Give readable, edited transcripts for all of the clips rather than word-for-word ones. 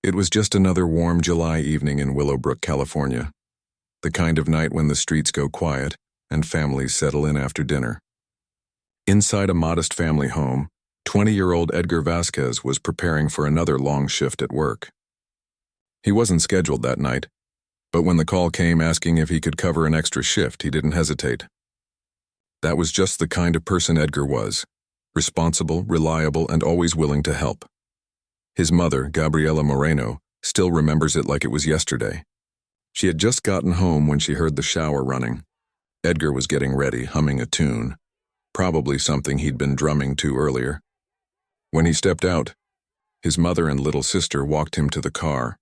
It was just another warm July evening in Willowbrook, California. The kind of night when the streets go quiet and families settle in after dinner. Inside a modest family home, 20-year-old Edgar Vazquez was preparing for another long shift at work. He wasn't scheduled that night, but when the call came asking if he could cover an extra shift, he didn't hesitate. That was just the kind of person Edgar was: responsible, reliable, and always willing to help. His mother, Gabriela Moreno, still remembers it like it was yesterday. She had just gotten home when she heard the shower running. Edgar was getting ready, humming a tune, probably something he'd been drumming to earlier. When he stepped out, his mother and little sister walked him to the car,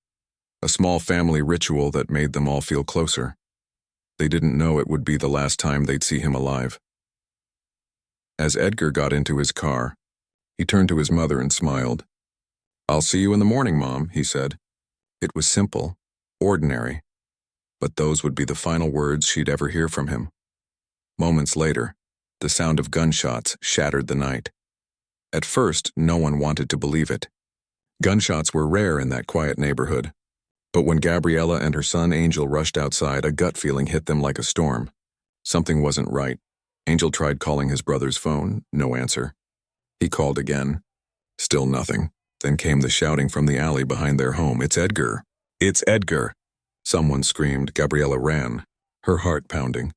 a small family ritual that made them all feel closer. They didn't know it would be the last time they'd see him alive. As Edgar got into his car, he turned to his mother and smiled. "I'll see you in the morning, Mom," he said. It was simple, ordinary, but those would be the final words she'd ever hear from him. Moments later, the sound of gunshots shattered the night. At first, no one wanted to believe it. Gunshots were rare in that quiet neighborhood, but when Gabriela and her son Angel rushed outside, a gut feeling hit them like a storm. Something wasn't right. Angel tried calling his brother's phone, no answer. He called again. Still nothing. Then came the shouting from the alley behind their home. "It's Edgar! It's Edgar!" Someone screamed. Gabriela ran, her heart pounding,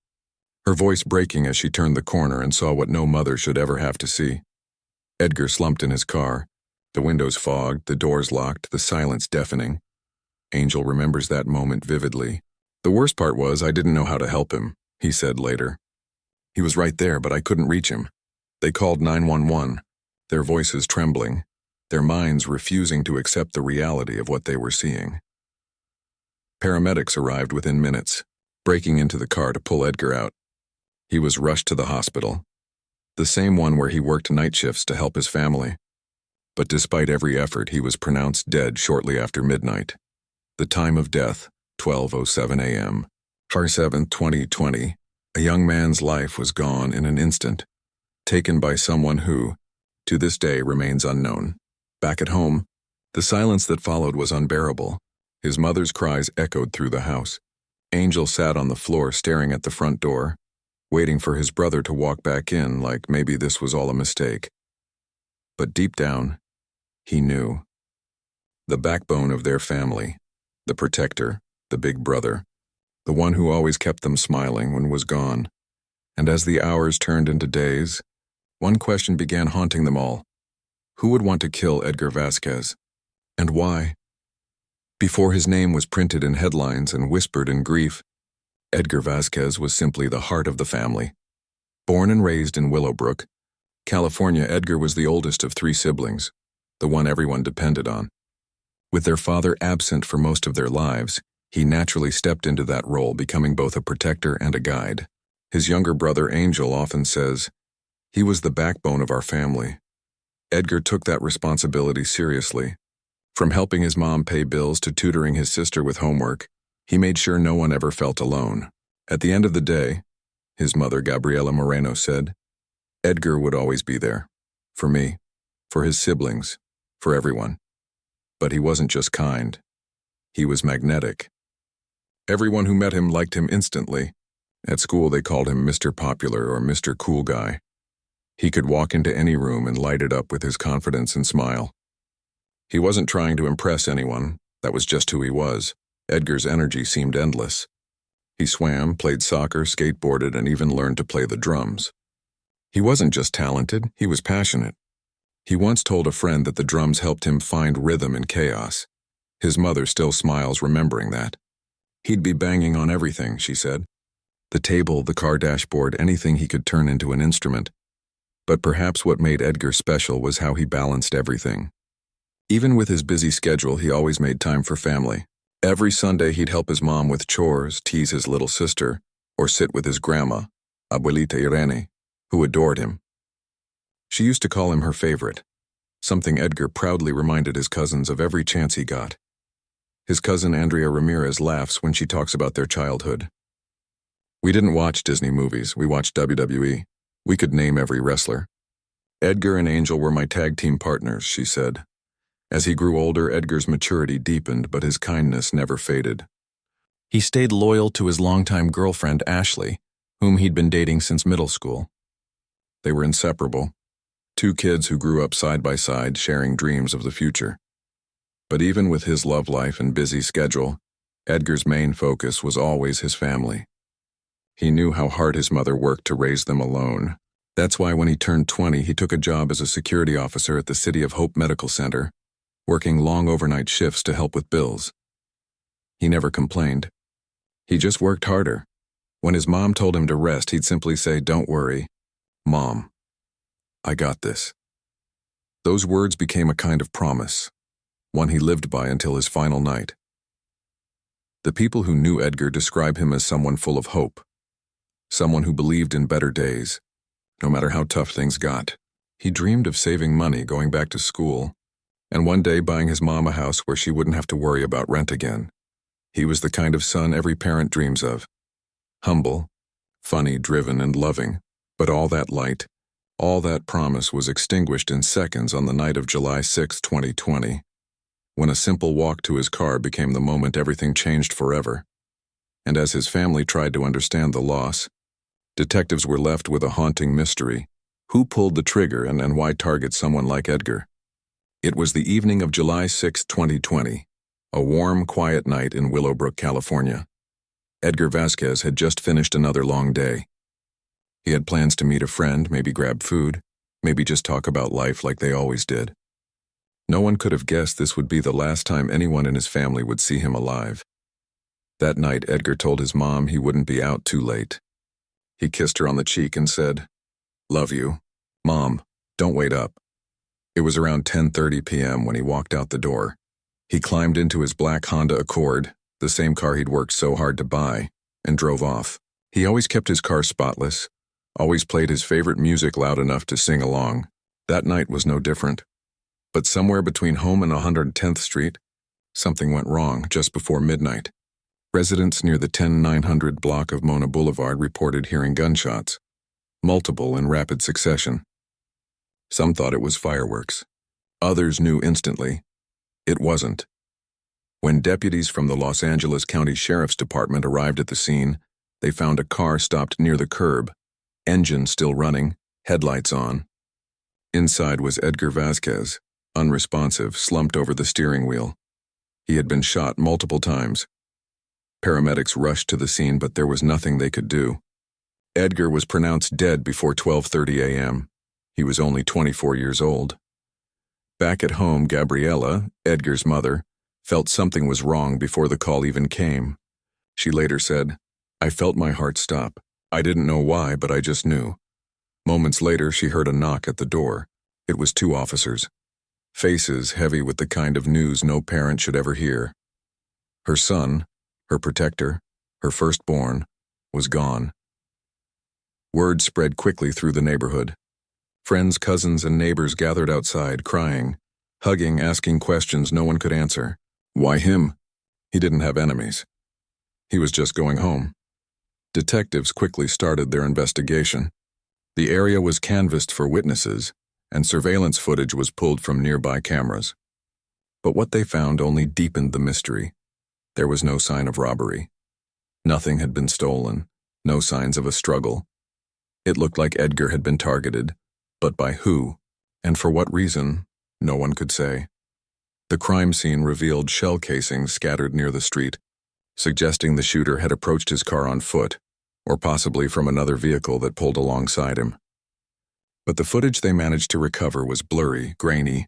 her voice breaking as she turned the corner and saw what no mother should ever have to see. Edgar slumped in his car, the windows fogged, the doors locked, the silence deafening. Angel remembers that moment vividly. "The worst part was I didn't know how to help him," he said later. "He was right there, but I couldn't reach him. They called 911, their voices trembling, their minds refusing to accept the reality of what they were seeing." Paramedics arrived within minutes, breaking into the car to pull Edgar out. He was rushed to the hospital, the same one where he worked night shifts to help his family. But despite every effort, he was pronounced dead shortly after midnight. The time of death, 12:07 a.m. July 7, 2020, a young man's life was gone in an instant, taken by someone who, to this day, remains unknown. Back at home, the silence that followed was unbearable. His mother's cries echoed through the house. Angel sat on the floor staring at the front door, waiting for his brother to walk back in like maybe this was all a mistake. But deep down, he knew. The backbone of their family, the protector, the big brother, the one who always kept them smiling when was gone. And as the hours turned into days, one question began haunting them all. Who would want to kill Edgar Vazquez? And why? Before his name was printed in headlines and whispered in grief, Edgar Vazquez was simply the heart of the family. Born and raised in Willowbrook, California, Edgar was the oldest of 3 siblings, the one everyone depended on. With their father absent for most of their lives, he naturally stepped into that role, becoming both a protector and a guide. His younger brother Angel often says, "He was the backbone of our family." Edgar took that responsibility seriously. From helping his mom pay bills to tutoring his sister with homework, he made sure no one ever felt alone. At the end of the day, his mother Gabriela Moreno said, Edgar would always be there. For me, for his siblings, for everyone. But he wasn't just kind. He was magnetic. Everyone who met him liked him instantly. At school they called him Mr. Popular or Mr. Cool Guy. He could walk into any room and light it up with his confidence and smile. He wasn't trying to impress anyone. That was just who he was. Edgar's energy seemed endless. He swam, played soccer, skateboarded, and even learned to play the drums. He wasn't just talented, he was passionate. He once told a friend that the drums helped him find rhythm in chaos. His mother still smiles remembering that. He'd be banging on everything, she said. The table, the car dashboard, anything he could turn into an instrument. But perhaps what made Edgar special was how he balanced everything. Even with his busy schedule, he always made time for family. Every Sunday he'd help his mom with chores, tease his little sister, or sit with his grandma, Abuelita Irene, who adored him. She used to call him her favorite, something Edgar proudly reminded his cousins of every chance he got. His cousin Andrea Ramirez laughs when she talks about their childhood. "We didn't watch Disney movies, we watched WWE. We could name every wrestler. Edgar and Angel were my tag team partners," she said. As he grew older, Edgar's maturity deepened, but his kindness never faded. He stayed loyal to his longtime girlfriend, Ashley, whom he'd been dating since middle school. They were inseparable, two kids who grew up side by side, sharing dreams of the future. But even with his love life and busy schedule, Edgar's main focus was always his family. He knew how hard his mother worked to raise them alone. That's why when he turned 20, he took a job as a security officer at the City of Hope Medical Center, working long overnight shifts to help with bills. He never complained. He just worked harder. When his mom told him to rest, he'd simply say, "Don't worry, Mom, I got this." Those words became a kind of promise, one he lived by until his final night. The people who knew Edgar describe him as someone full of hope, someone who believed in better days, no matter how tough things got. He dreamed of saving money, going back to school, and one day buying his mom a house where she wouldn't have to worry about rent again. He was the kind of son every parent dreams of. Humble, funny, driven, and loving, but all that light, all that promise was extinguished in seconds on the night of July 6, 2020, when a simple walk to his car became the moment everything changed forever. And as his family tried to understand the loss, detectives were left with a haunting mystery. Who pulled the trigger and why target someone like Edgar? It was the evening of July 6, 2020, a warm, quiet night in Willowbrook, California. Edgar Vazquez had just finished another long day. He had plans to meet a friend, maybe grab food, maybe just talk about life like they always did. No one could have guessed this would be the last time anyone in his family would see him alive. That night, Edgar told his mom he wouldn't be out too late. He kissed her on the cheek and said, "Love you. Mom, don't wait up." It was around 10:30 p.m. when he walked out the door. He climbed into his black Honda Accord, the same car he'd worked so hard to buy, and drove off. He always kept his car spotless, always played his favorite music loud enough to sing along. That night was no different. But somewhere between home and 110th Street, something went wrong just before midnight. Residents near the 10900 block of Mona Boulevard reported hearing gunshots, multiple in rapid succession. Some thought it was fireworks. Others knew instantly. It wasn't. When deputies from the Los Angeles County Sheriff's Department arrived at the scene, they found a car stopped near the curb, engine still running, headlights on. Inside was Edgar Vazquez, unresponsive, slumped over the steering wheel. He had been shot multiple times. Paramedics rushed to the scene, but there was nothing they could do. Edgar was pronounced dead before 12:30 a.m. He was only 24 years old. Back at home, Gabriella, Edgar's mother, felt something was wrong before the call even came. She later said, "I felt my heart stop. I didn't know why, but I just knew." Moments later, she heard a knock at the door. It was two officers. Faces heavy with the kind of news no parent should ever hear. Her son, her protector, her firstborn, was gone. Word spread quickly through the neighborhood. Friends, cousins, and neighbors gathered outside, crying, hugging, asking questions no one could answer. Why him? He didn't have enemies. He was just going home. Detectives quickly started their investigation. The area was canvassed for witnesses, and surveillance footage was pulled from nearby cameras. But what they found only deepened the mystery. There was no sign of robbery. Nothing had been stolen, no signs of a struggle. It looked like Edgar had been targeted, but by who, and for what reason, no one could say. The crime scene revealed shell casings scattered near the street, suggesting the shooter had approached his car on foot, or possibly from another vehicle that pulled alongside him. But the footage they managed to recover was blurry, grainy,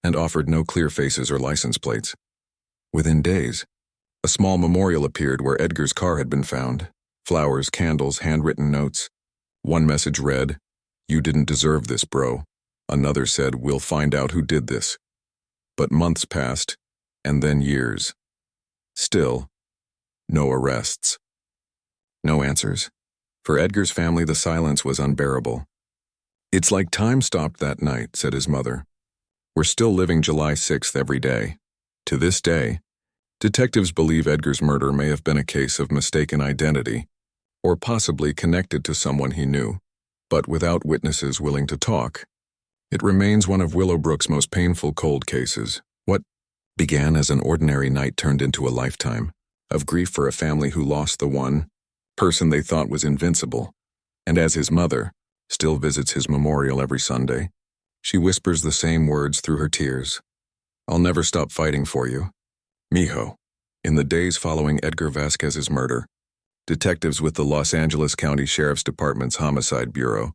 and offered no clear faces or license plates. Within days, a small memorial appeared where Edgar's car had been found. Flowers, candles, handwritten notes. One message read, "You didn't deserve this, bro." Another said, "We'll find out who did this." But months passed, and then years. Still, no arrests. No answers. For Edgar's family, the silence was unbearable. "It's like time stopped that night," said his mother. "We're still living July 6th every day." To this day, detectives believe Edgar's murder may have been a case of mistaken identity, or possibly connected to someone he knew. But without witnesses willing to talk, it remains one of Willowbrook's most painful cold cases. began as an ordinary night turned into a lifetime of grief for a family who lost the one person they thought was invincible. And as his mother still visits his memorial every Sunday, she whispers the same words through her tears. "I'll never stop fighting for you, mijo." In the days following Edgar Vazquez's murder, detectives with the Los Angeles County Sheriff's Department's Homicide Bureau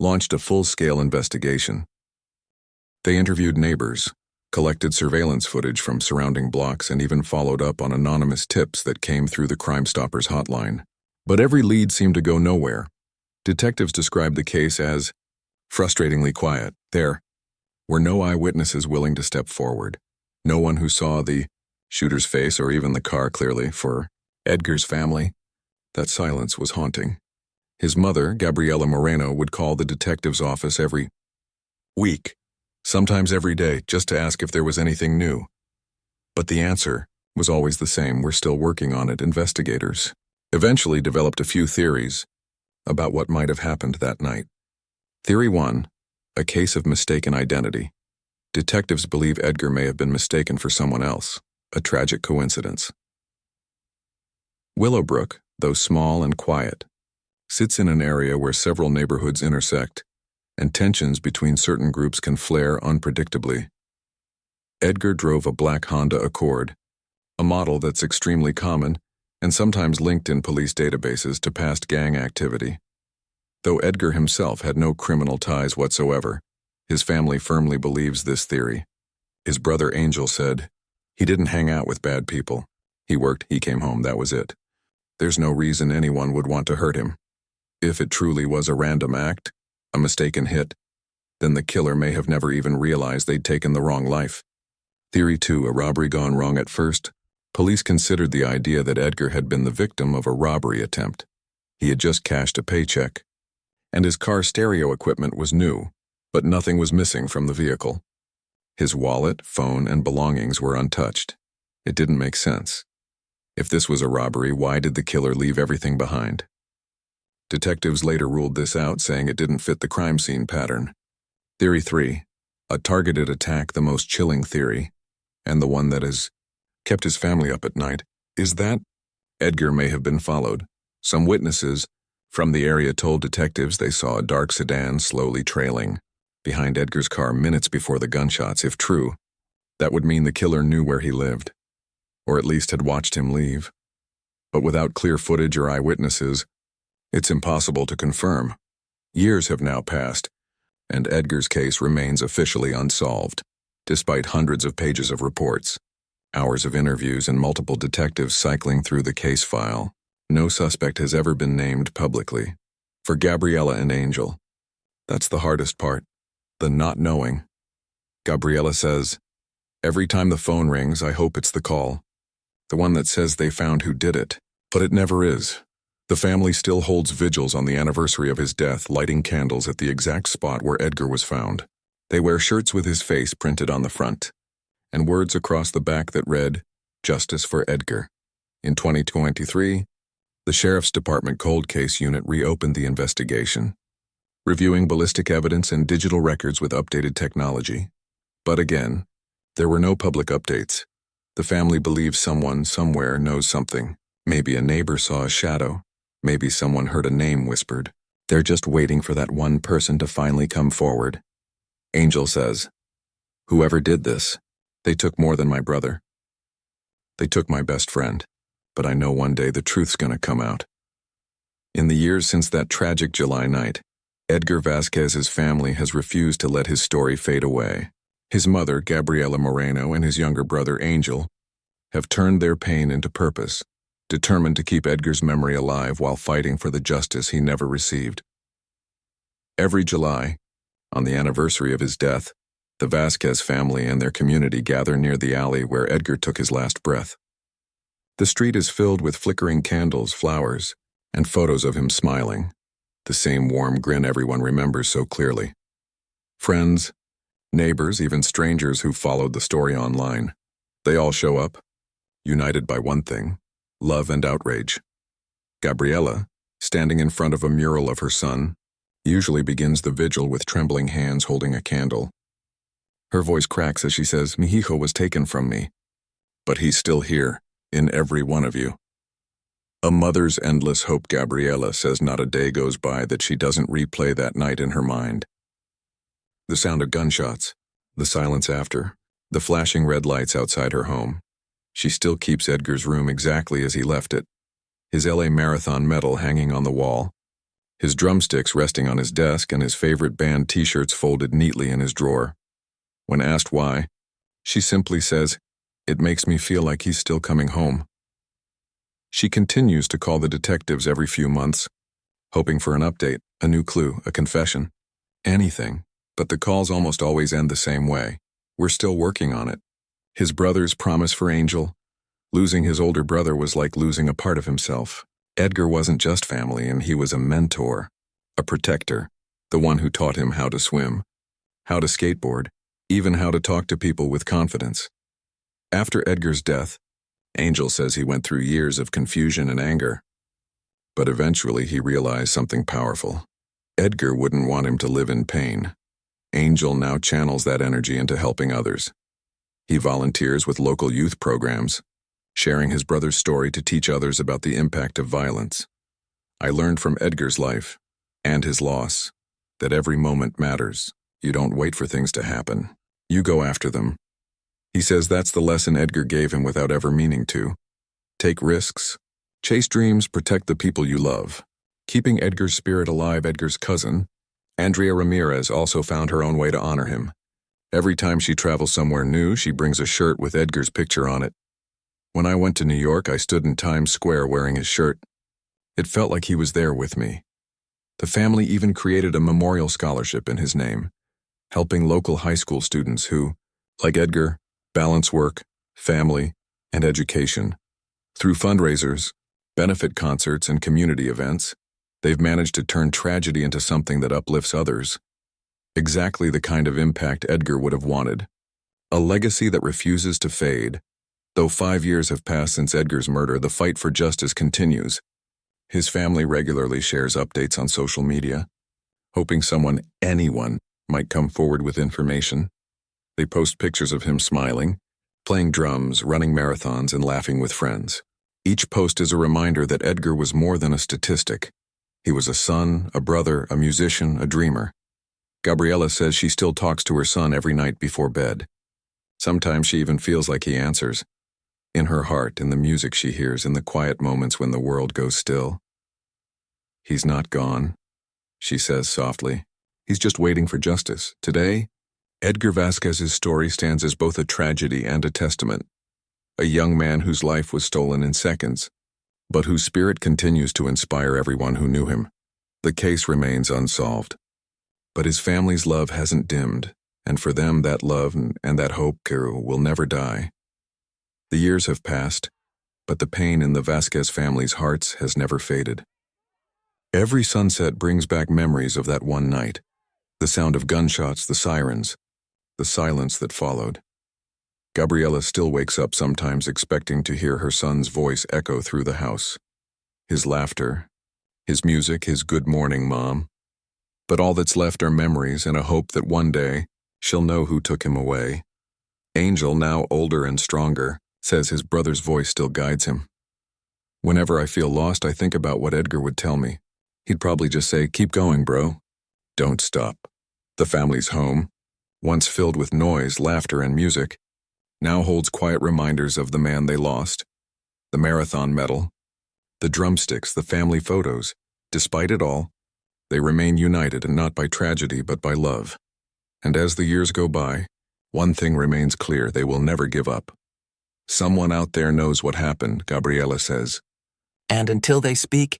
launched a full-scale investigation. They interviewed neighbors, collected surveillance footage from surrounding blocks, and even followed up on anonymous tips that came through the Crime Stoppers hotline. But every lead seemed to go nowhere. Detectives described the case as frustratingly quiet. There were no eyewitnesses willing to step forward. No one who saw the shooter's face or even the car clearly. For Edgar's family, that silence was haunting. His mother, Gabriela Moreno, would call the detective's office every week, sometimes every day, just to ask if there was anything new. But the answer was always the same: "We're still working on it." Investigators eventually developed a few theories about what might have happened that night. Theory 1, a case of mistaken identity. Detectives believe Edgar may have been mistaken for someone else, a tragic coincidence. Willowbrook, though small and quiet, sits in an area where several neighborhoods intersect, and tensions between certain groups can flare unpredictably. Edgar drove a black Honda Accord, a model that's extremely common and sometimes linked in police databases to past gang activity. Though Edgar himself had no criminal ties whatsoever, his family firmly believes this theory. His brother Angel said, "He didn't hang out with bad people. He worked, he came home, that was it. There's no reason anyone would want to hurt him. If it truly was a random act, a mistaken hit, then the killer may have never even realized they'd taken the wrong life." Theory 2, a robbery gone wrong. At first, police considered the idea that Edgar had been the victim of a robbery attempt. He had just cashed a paycheck, and his car stereo equipment was new, but nothing was missing from the vehicle. His wallet, phone, and belongings were untouched. It didn't make sense. If this was a robbery, why did the killer leave everything behind? Detectives later ruled this out, saying it didn't fit the crime scene pattern. Theory 3, a targeted attack, the most chilling theory, and the one that has kept his family up at night, is that Edgar may have been followed. Some witnesses from the area told detectives they saw a dark sedan slowly trailing behind Edgar's car minutes before the gunshots. If true, that would mean the killer knew where he lived, or at least had watched him leave. But without clear footage or eyewitnesses, it's impossible to confirm. Years have now passed, and Edgar's case remains officially unsolved, despite hundreds of pages of reports, hours of interviews, and multiple detectives cycling through the case file. No suspect has ever been named publicly. For Gabriela and Angel, that's the hardest part, the not knowing. Gabriela says, "Every time the phone rings, I hope it's the call, the one that says they found who did it, but it never is." The family still holds vigils on the anniversary of his death, lighting candles at the exact spot where Edgar was found. They wear shirts with his face printed on the front, and words across the back that read, "Justice for Edgar." In 2023, the Sheriff's Department Cold Case Unit reopened the investigation, reviewing ballistic evidence and digital records with updated technology. But again, there were no public updates. The family believes someone somewhere knows something. Maybe a neighbor saw a shadow. Maybe someone heard a name whispered. They're just waiting for that one person to finally come forward. Angel says, "Whoever did this, they took more than my brother. They took my best friend, but I know one day the truth's gonna come out." In the years since that tragic July night, Edgar Vazquez's family has refused to let his story fade away. His mother, Gabriela Moreno, and his younger brother, Angel, have turned their pain into purpose, determined to keep Edgar's memory alive while fighting for the justice he never received. Every July, on the anniversary of his death, the Vazquez family and their community gather near the alley where Edgar took his last breath. The street is filled with flickering candles, flowers, and photos of him smiling, the same warm grin everyone remembers so clearly. Friends, neighbors, even strangers who followed the story online, they all show up, united by one thing: love and outrage. Gabriela, standing in front of a mural of her son, usually begins the vigil with trembling hands holding a candle. Her voice cracks as she says, "Mi hijo was taken from me. But he's still here, in every one of you. A mother's endless hope, Gabriella says not a day goes by that she doesn't replay that night in her mind. The sound of gunshots, the silence after, the flashing red lights outside her home. She still keeps Edgar's room exactly as he left it. His LA Marathon medal hanging on the wall, his drumsticks resting on his desk, and his favorite band t-shirts folded neatly in his drawer. When asked why, she simply says, "It makes me feel like he's still coming home." She continues to call the detectives every few months, hoping for an update, a new clue, a confession, anything, but the calls almost always end the same way. "We're still working on it." His brother's promise for Angel. Losing his older brother was like losing a part of himself. Edgar wasn't just family, and he was a mentor, a protector, the one who taught him how to swim, how to skateboard, even how to talk to people with confidence. After Edgar's death, Angel says he went through years of confusion and anger. But eventually he realized something powerful. Edgar wouldn't want him to live in pain. Angel now channels that energy into helping others. He volunteers with local youth programs, sharing his brother's story to teach others about the impact of violence. "I learned from Edgar's life, and his loss, that every moment matters. You don't wait for things to happen. You go after them." He says that's the lesson Edgar gave him without ever meaning to. Take risks, chase dreams, protect the people you love. Keeping Edgar's spirit alive, Edgar's cousin, Andrea Ramirez, also found her own way to honor him. Every time she travels somewhere new, she brings a shirt with Edgar's picture on it. "When I went to New York, I stood in Times Square wearing his shirt. It felt like he was there with me." The family even created a memorial scholarship in his name, helping local high school students who, like Edgar, balance work, family, and education. Through fundraisers, benefit concerts, and community events, they've managed to turn tragedy into something that uplifts others. Exactly the kind of impact Edgar would have wanted. A legacy that refuses to fade. Though 5 years have passed since Edgar's murder, the fight for justice continues. His family regularly shares updates on social media, hoping anyone, might come forward with information. They post pictures of him smiling, playing drums, running marathons, and laughing with friends. Each post is a reminder that Edgar was more than a statistic. He was a son, a brother, a musician, a dreamer. Gabriella says she still talks to her son every night before bed. Sometimes she even feels like he answers. In her heart, in the music she hears, in the quiet moments when the world goes still. "He's not gone," she says softly. "He's just waiting for justice." Today, Edgar Vazquez's story stands as both a tragedy and a testament. A young man whose life was stolen in seconds, but whose spirit continues to inspire everyone who knew him. The case remains unsolved, but his family's love hasn't dimmed, and for them that love and that hope will never die. The years have passed, but the pain in the Vazquez family's hearts has never faded. Every sunset brings back memories of that one night, the sound of gunshots, the sirens, the silence that followed. Gabriella still wakes up sometimes expecting to hear her son's voice echo through the house. His laughter, his music, his "Good morning, Mom." But all that's left are memories and a hope that one day she'll know who took him away. Angel, now older and stronger, says his brother's voice still guides him. "Whenever I feel lost, I think about what Edgar would tell me. He'd probably just say, 'Keep going, bro. Don't stop.'" The family's home, once filled with noise, laughter, and music, now holds quiet reminders of the man they lost. The marathon medal, the drumsticks, the family photos. Despite it all, they remain united, and not by tragedy but by love. And as the years go by, one thing remains clear: they will never give up. Someone out there knows what happened, Gabriella says. And until they speak,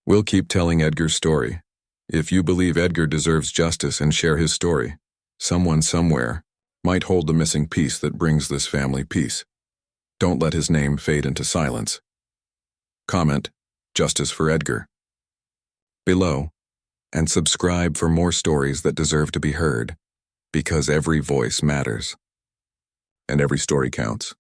we'll keep telling Edgar's story. If you believe Edgar deserves justice and share his story, someone somewhere might hold the missing piece that brings this family peace. Don't let his name fade into silence. Comment, "Justice for Edgar," below, and subscribe for more stories that deserve to be heard, because every voice matters, and every story counts.